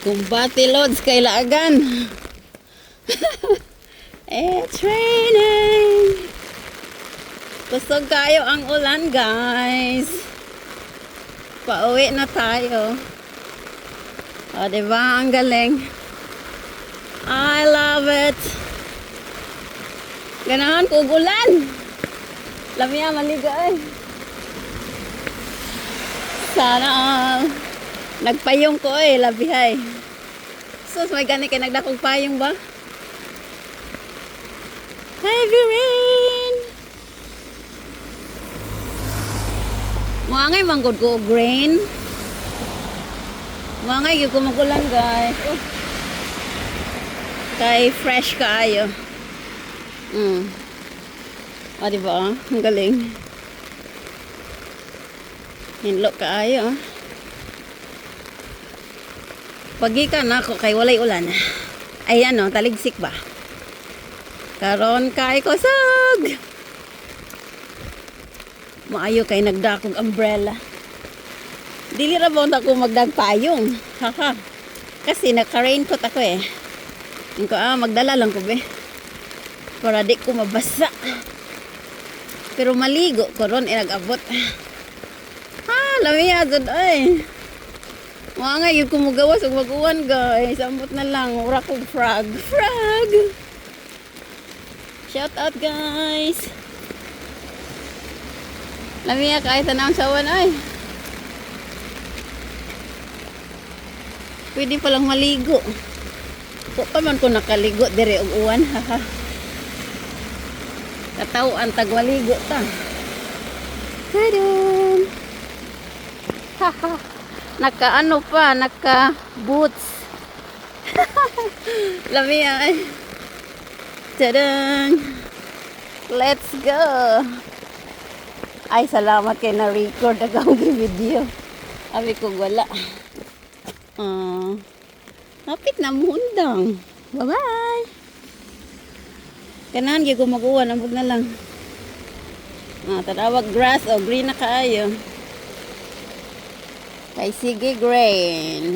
Kumbati loads kay laagan. It's raining. Kusog kayo ang ulan, guys. Pauwi na tayo. O, diba? Ang galing. I love it. Ganahan kong ulan. Lamia, maligo eh. Sana all. Nagpayong ko eh, labihay. Sus, may gani kay nagdakong payong ba? Heavy rain. Mga ngay manggod ko grain. Mga ngay yung kumukulan guys. Kay fresh kaayo. O diba? Ang galing. Hinlo kaayo. Pagikan ako kay walay ulan. Ay ano, taligsik ba? Karon kay kusog. Maayo kay nagdakog umbrella. Dili ra ba ako magdagpayong. Haha. Kasi naka-raincoat ako eh. Ingko magdala lang ko be. Para di ko mabasa. Pero maligo ko ron nag-abot. Lamia jud ay. Mga nga yung kumugawas og mag-uwan guys. Ambot na lang. Ura kong frog. Frog! Shout out guys. Lamia kahit anong sawan ay. Pwede palang maligo. Kung pa man ko nakaligo dire og uwan. Haha. Katawaan tag maligo ta. Tadam! Haha. Naka ano pa, naka boots. Lamia ay. Tadang! Let's go! Ay, salamat kay na-record akong video. Sabi ko wala. Hapit na mundang. Bye-bye! Kanahan gyud ko mag-uwan, ambog na lang. Tadawag grass o green na kaayo. Kay sige grain.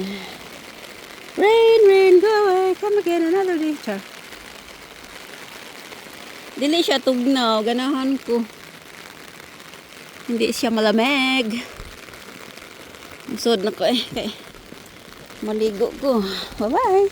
Rain, rain, go away. Come again another day. Char. Dili siya tugnaw. Ganahan ko. Hindi siya malamig. Masod na ko eh. Okay. Maligo ko. Bye-bye.